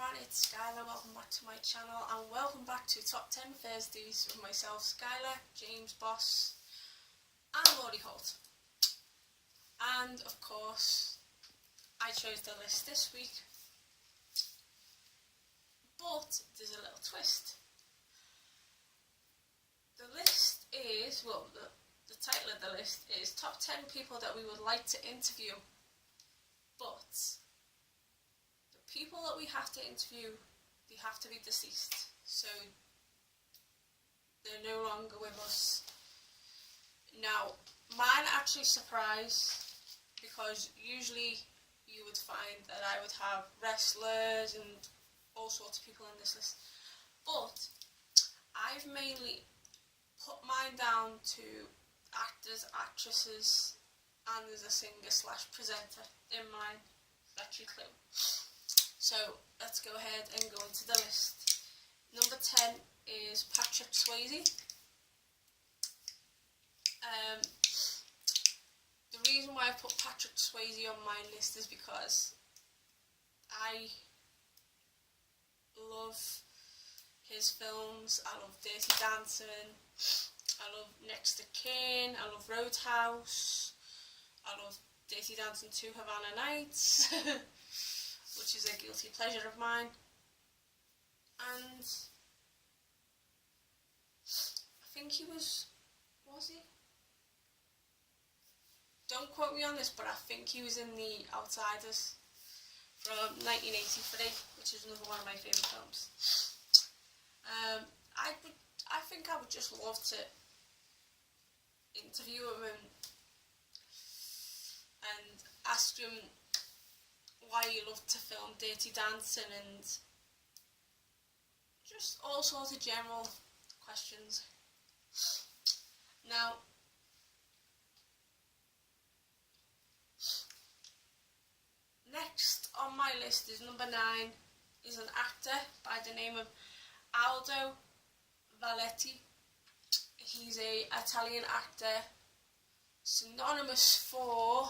everyone, it's Skyla. Welcome back to my channel and welcome back to Top 10 Thursdays with myself, Skyla, James Boss and Lauri Holt. And of course, I chose the list this week, but there's a little twist. The list is, the title of the list is Top 10 People That We Would Like to Interview, but people that we have to interview, they have to be deceased, so they're no longer with us. Now, mine actually surprised, because usually you would find that I would have wrestlers and all sorts of people in this list, but I've mainly put mine down to actors, actresses, and there's a singer/presenter in mine. That's your clue. So let's go ahead and go into the list. Number 10 is Patrick Swayze. The reason why I put Patrick Swayze on my list is because I love his films. I love Dirty Dancing, I love Next to Kin, I love Roadhouse, I love Dirty Dancing 2 Havana Nights, which is a guilty pleasure of mine, and I think he was he? Don't quote me on this, but I think he was in The Outsiders from 1983, which is another one of my favourite films. I think I would just love to interview him and ask him why he loved to film Dirty Dancing and just all sorts of general questions. Now, next on my list is number 9, is an actor by the name of Aldo Valletti. He's an Italian actor, synonymous for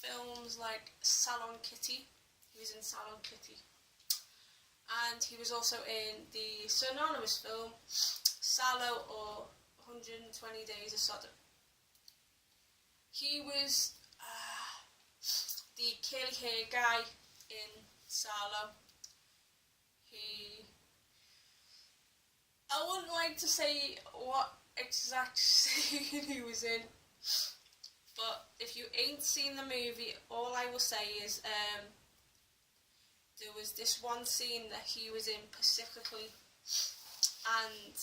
films like Salon Kitty. He was in Salon Kitty, and he was also in the synonymous film Salo, or 120 Days of Sodom. He was the curly hair guy in Salo. I wouldn't like to say what exact scene he was in, but if you ain't seen the movie, all I will say is there was this one scene that he was in specifically, and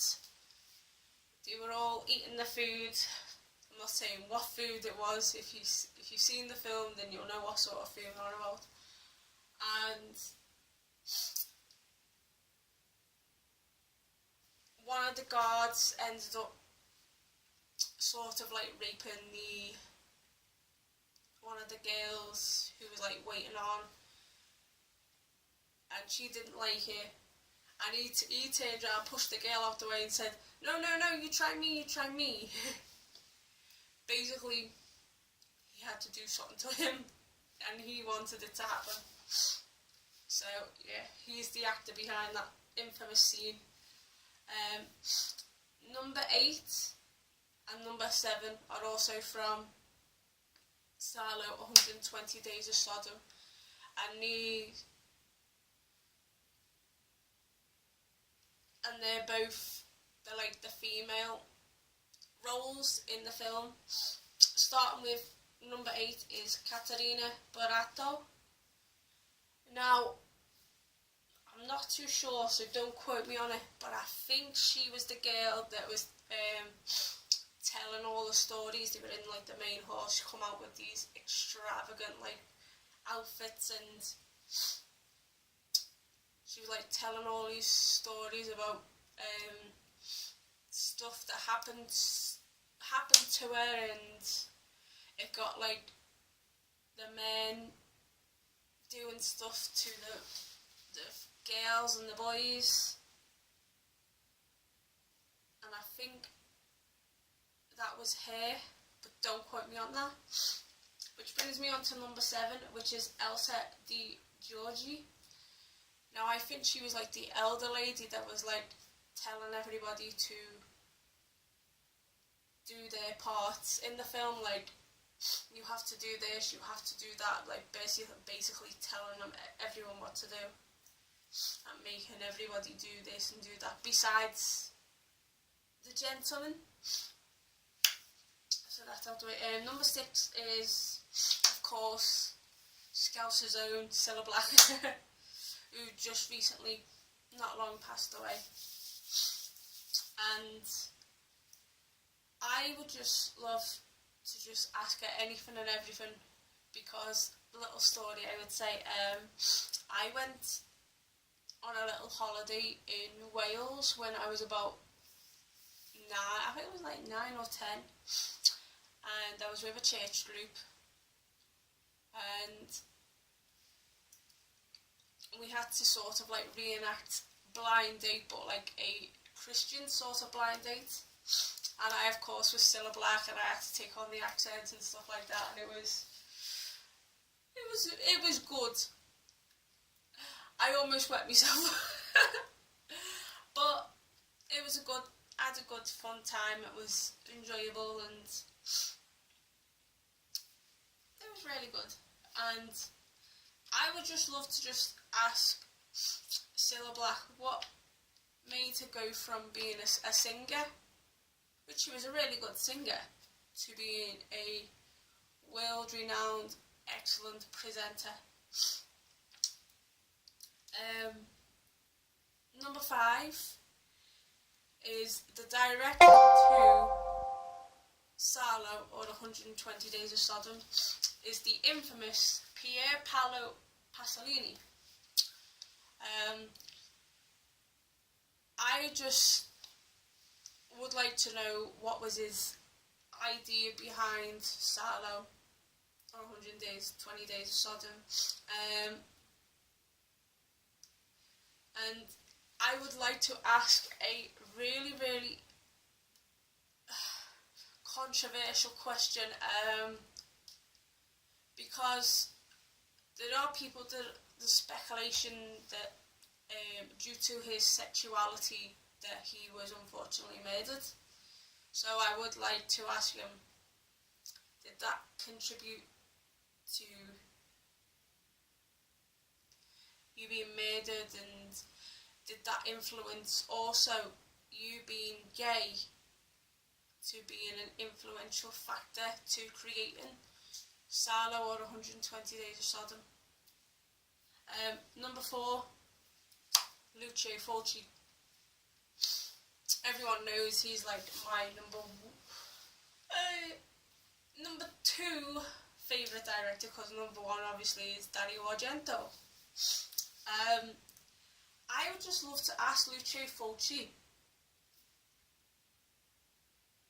they were all eating the food. I'm not saying what food it was. If you've seen the film, then you'll know what sort of food I'm on about. And one of the guards ended up sort of like raping one of the girls who was like waiting on, and she didn't like it, and he turned around, pushed the girl out the way and said, no, you try me. Basically, he had to do something to him, and he wanted it to happen. So yeah, he's the actor behind that infamous scene. Number 8 and number 7 are also from Salo, 120 Days of Sodom, and they're like the female roles in the film. Starting with number 8 is Caterina Barato. Now, I'm not too sure, so don't quote me on it, but I think she was the girl that was telling all the stories. They were in like the main hall. She come out with these extravagant like outfits, and she was like telling all these stories about stuff that happened to her, and it got like the men doing stuff to the girls and the boys, and I think that was her, but don't quote me on that. Which brings me on to number 7, which is Elsa Di Giorgi. Now I think she was like the elder lady that was like telling everybody to do their parts in the film, like you have to do this, you have to do that, like basically telling them everyone what to do and making everybody do this and do that. Besides the gentleman, so that's out the way. Number 6 is, of course, Scouse's own Cilla Black, who just recently, not long, passed away. And I would just love to just ask her anything and everything, because, little story I would say, I went on a little holiday in Wales when I was about 9, I think it was like 9 or 10, and I was with a church group, and we had to sort of like reenact blind date, but like a Christian sort of blind date. And I, of course, was Cilla Black, and I had to take on the accent and stuff like that, and it was good. I almost wet myself, but it was I had a good fun time. It was enjoyable, and it was really good. And I would just love to just ask Cilla Black what made her go from being a singer, which she was a really good singer, to being a world-renowned, excellent presenter. Number 5 is the director to Salo, or 120 Days of Sodom, is the infamous Pier Paolo Pasolini. I just would like to know what was his idea behind Salo, or 120 Days of Sodom. And I would like to ask a really, really controversial question, because there are people that the speculation that due to his sexuality that he was unfortunately murdered. So I would like to ask him, did that contribute to you being murdered, and did that influence also you being gay to being an influential factor to creating Salo, or 120 Days of Sodom? Number 4, Lucio Fulci. Everyone knows he's like my number 2 favourite director, because number 1 obviously is Dario Argento. I would just love to ask Lucio Fulci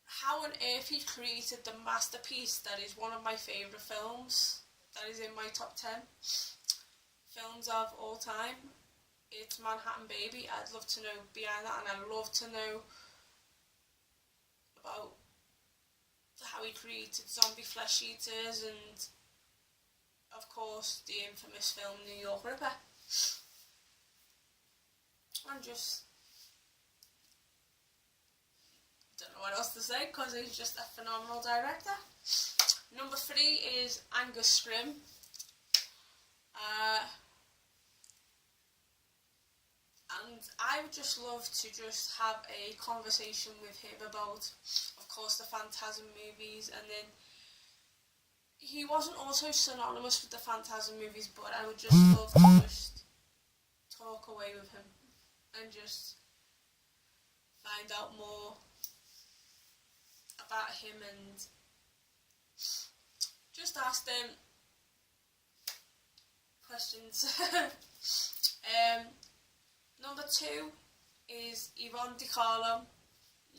how on earth he created the masterpiece that is one of my favourite films, that is in my top 10 films of all time. It's Manhattan Baby. I'd love to know behind that, and I'd love to know about how he created zombie flesh eaters, and of course the infamous film New York Ripper. And just don't know what else to say, because he's just a phenomenal director. Number 3 is Angus Scrimm. And I would just love to just have a conversation with him about, of course, the Phantasm movies, and then he wasn't also synonymous with the Phantasm movies, but I would just love to just talk away with him and just find out more about him, and just ask them questions. Number 2 is Yvonne Di Carlo.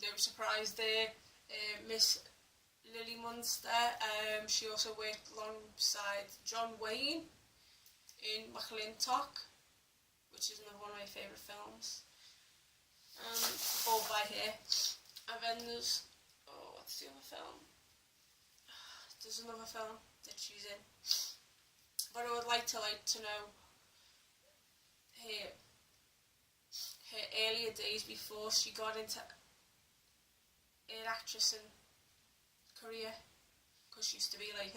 No surprise there. Miss Lily Munster. She also worked alongside John Wayne in McLintock, which is another one of my favourite films. Followed by here. And then there's, what's the other film? There's another film that she's in. But I would like to know her earlier days before she got into her actressing career, because she used to be like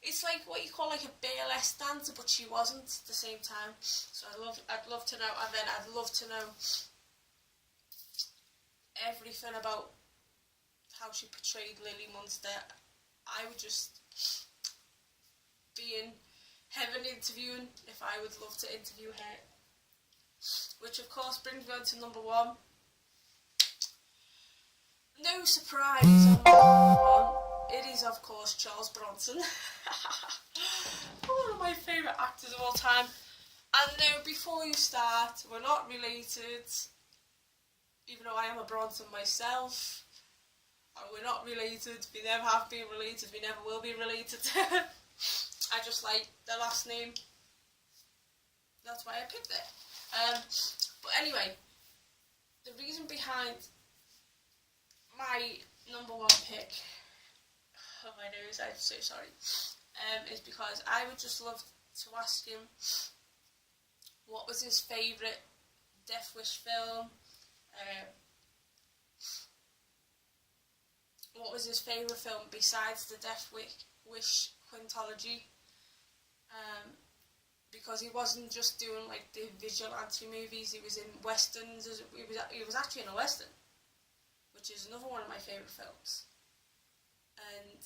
it's like what you call like a burlesque dancer, but she wasn't at the same time. So I'd love to know, and then I'd love to know everything about how she portrayed Lily Munster. I would just be in heaven interviewing if I would love to interview her. Which of course brings me on to number one. No surprise on number one. It is of course Charles Bronson. One of my favourite actors of all time. And no, before you start, we're not related, even though I am a Bronson myself. And we're not related, we never have been related, we never will be related. I just like the last name. That's why I picked it. But anyway, the reason behind my number one pick, oh my nose, I'm so sorry, is because I would just love to ask him what was his favourite Death Wish film, what was his favourite film besides the Death Wish quintology, because he wasn't just doing like the vigilante movies, he was in westerns, he was actually in a western, which is another one of my favourite films. And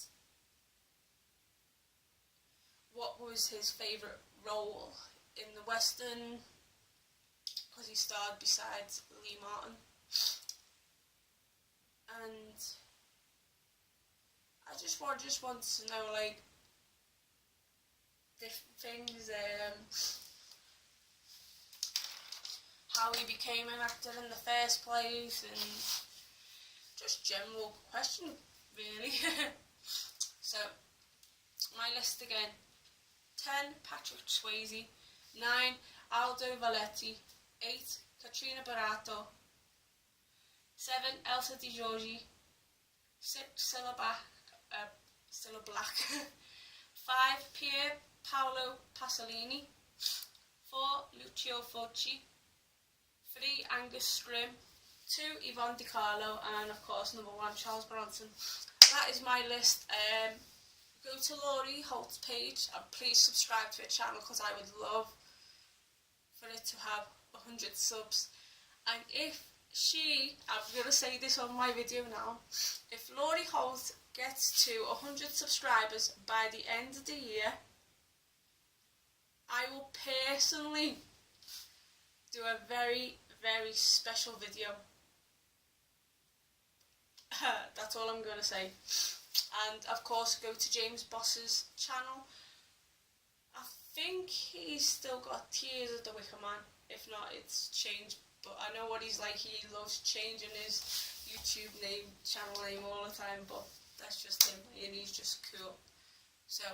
what was his favourite role in the western, because he starred beside Lee Martin. And I just want to know like different things, how he became an actor in the first place, and just general question really. So my list again: 10 Patrick Swayze, 9 Aldo Valetti, 8 Katrina Barato, 7 Elsa Di Giorgi, 6 Cilla Black, 5 Pier Paolo Pasolini, 4 Lucio Fulci, 3 Angus Scrimm, 2 Yvonne Di Carlo, and of course number 1 Charles Bronson. That is my list. Go to Lauri Holt's page and please subscribe to her channel, because I would love for it to have 100 subs. And if I'm going to say this on my video now, if Lauri Holt gets to 100 subscribers by the end of the year, I will personally do a very, very special video. That's all I'm going to say. And of course go to James Boss's channel. I think he's still got Tears of the Wicker Man. If not, it's changed. But I know what he's like. He loves changing his YouTube name, channel name all the time. But that's just him, and he's just cool. So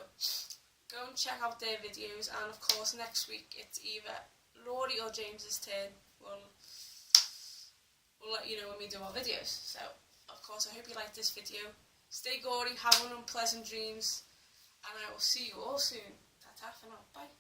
go and check out their videos. And of course next week it's either Lauri or James's turn. We'll let you know when we do our videos. So of course I hope you liked this video. Stay gory, have unpleasant dreams, and I will see you all soon. Ta-ta for now. Bye.